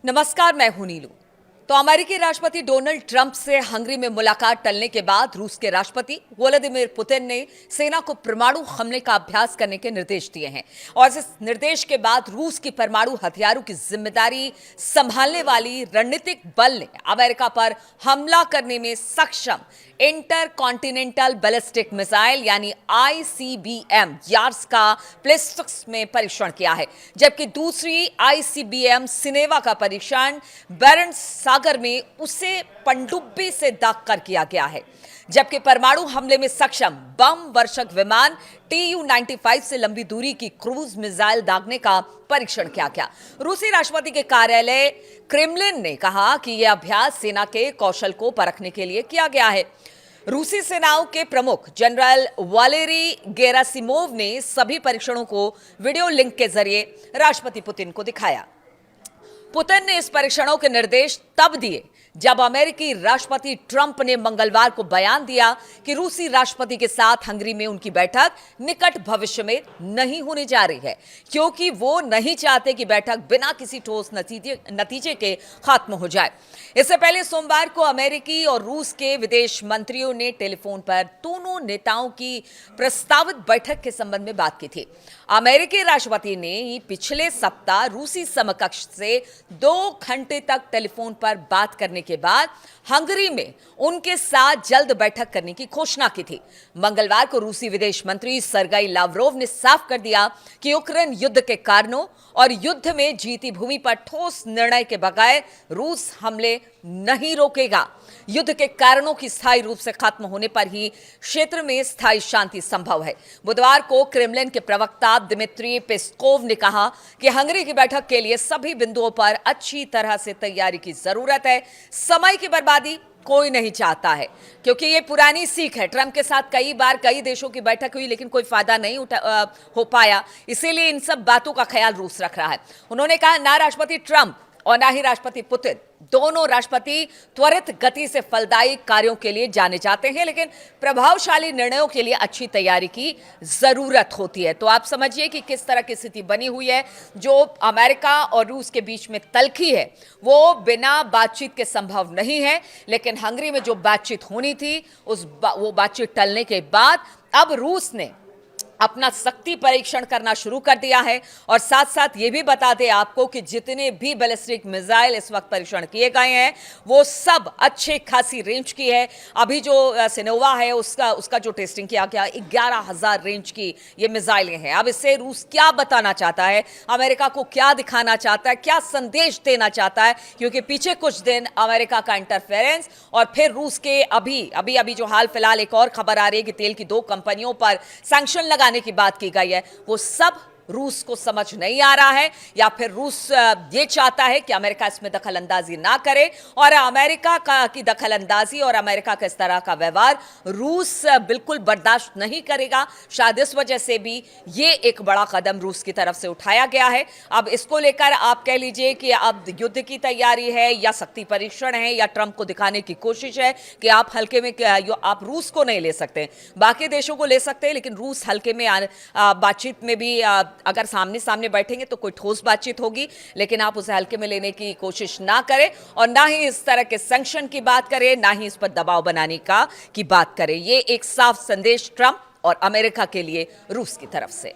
नमस्कार, मैं हूं नीलू। तो अमेरिकी राष्ट्रपति डोनाल्ड ट्रंप से हंगरी में मुलाकात टलने के बाद रूस के राष्ट्रपति व्लादिमीर पुतिन ने सेना को परमाणु हमले का अभ्यास करने के निर्देश दिए हैं और इस निर्देश के बाद रूस की परमाणु हथियारों की जिम्मेदारी संभालने वाली रणनीतिक बल ने अमेरिका पर हमला करने में सक्षम इंटर कॉन्टिनेंटल बैलिस्टिक मिसाइल यानी आईसीबीएम यार्स का प्लेस्टिक्स में परीक्षण किया है, जबकि दूसरी आईसीबीएम सिनेवा का परीक्षण बैरेंट्स सागर में उसे पनडुब्बी से दागकर किया गया है। जबकि परमाणु हमले में सक्षम बम वर्षक विमान TU-95 से लंबी दूरी की क्रूज मिसाइल दागने का परीक्षण किया गया। रूसी राष्ट्रपति के कार्यालय क्रेमलिन ने कहा कि यह अभ्यास सेना के कौशल को परखने के लिए किया गया है। रूसी सेनाओं के प्रमुख जनरल वालेरी गेरासिमोव ने सभी परीक्षणों को वीडियो लिंक के जरिए राष्ट्रपति पुतिन को दिखाया। पुतिन ने इस परीक्षणों के निर्देश तब दिए जब अमेरिकी राष्ट्रपति ट्रंप ने मंगलवार को बयान दिया कि रूसी राष्ट्रपति के साथ हंगरी में उनकी बैठक निकट भविष्य में नहीं होने जा रही है, क्योंकि वो नहीं चाहते कि बैठक बिना किसी ठोस नतीजे के खत्म हो जाए। इससे पहले सोमवार को अमेरिकी और रूस के विदेश मंत्रियों ने टेलीफोन पर दोनों नेताओं की प्रस्तावित बैठक के संबंध में बात की थी। अमेरिकी राष्ट्रपति ने पिछले सप्ताह रूसी समकक्ष से 2 घंटे तक टेलीफोन पर बात करने के बाद हंगरी में उनके साथ जल्द बैठक करने की घोषणा की थी। मंगलवार को रूसी विदेश मंत्री सरगेई लावरोव ने साफ कर दिया कि यूक्रेन युद्ध के कारणों और युद्ध में जीती भूमि पर ठोस निर्णय के बगैर रूस हमले नहीं रोकेगा। युद्ध के कारणों की स्थायी रूप से खत्म होने पर ही क्षेत्र में स्थायी शांति संभव है। बुधवार को क्रेमलिन के प्रवक्ता दिमित्री पेस्कोव ने कहा कि हंगरी की बैठक के लिए सभी बिंदुओं पर अच्छी तरह से तैयारी की जरूरत है। समय की बर्बादी कोई नहीं चाहता है, क्योंकि ये पुरानी सीख है। ट्रंप के साथ कई बार कई देशों की बैठक हुई, लेकिन कोई फायदा नहीं हो पाया। इसीलिए इन सब बातों का ख्याल रूस रख रहा है। उन्होंने कहा, ना राष्ट्रपति ट्रंप और ना ही राष्ट्रपति पुतिन, दोनों राष्ट्रपति त्वरित गति से फलदायी कार्यों के लिए जाने जाते हैं, लेकिन प्रभावशाली निर्णयों के लिए अच्छी तैयारी की जरूरत होती है। तो आप समझिए कि किस तरह की स्थिति बनी हुई है। जो अमेरिका और रूस के बीच में तल्खी है वो बिना बातचीत के संभव नहीं है, लेकिन हंगरी में जो बातचीत होनी थी वो बातचीत टलने के बाद अब रूस ने अपना शक्ति परीक्षण करना शुरू कर दिया है। और साथ साथ ये भी बता दें आपको कि जितने भी बैलिस्टिक मिसाइल इस वक्त परीक्षण किए गए हैं वो सब अच्छे खासी रेंज की है। अभी जो सिनेवा है उसका जो टेस्टिंग किया गया 11,000 रेंज की ये मिसाइलें हैं। अब इससे रूस क्या बताना चाहता है, अमेरिका को क्या दिखाना चाहता है, क्या संदेश देना चाहता है, क्योंकि पीछे कुछ दिन अमेरिका का इंटरफेरेंस और फिर रूस के अभी जो हाल फिलहाल एक और खबर आ रही है कि तेल की 2 कंपनियों पर सैंक्शन लगाने की बात की गई है, वो सब रूस को समझ नहीं आ रहा है। या फिर रूस ये चाहता है कि अमेरिका इसमें दखल अंदाजी ना करे, और अमेरिका की दखल अंदाजी और अमेरिका का इस तरह का व्यवहार रूस बिल्कुल बर्दाश्त नहीं करेगा। शायद इस वजह से भी ये एक बड़ा कदम रूस की तरफ से उठाया गया है। अब इसको लेकर आप कह लीजिए कि अब युद्ध की तैयारी है या शक्ति परीक्षण है या ट्रंप को दिखाने की कोशिश है कि आप हल्के में आप रूस को नहीं ले सकते, बाकी देशों को ले सकते हैं, लेकिन रूस हल्के में बातचीत में भी अगर सामने सामने बैठेंगे तो कोई ठोस बातचीत होगी, लेकिन आप उसे हल्के में लेने की कोशिश ना करें और ना ही इस तरह के सैंक्शन की बात करें, ना ही इस पर दबाव बनाने की बात करें। ये एक साफ संदेश ट्रंप और अमेरिका के लिए रूस की तरफ से।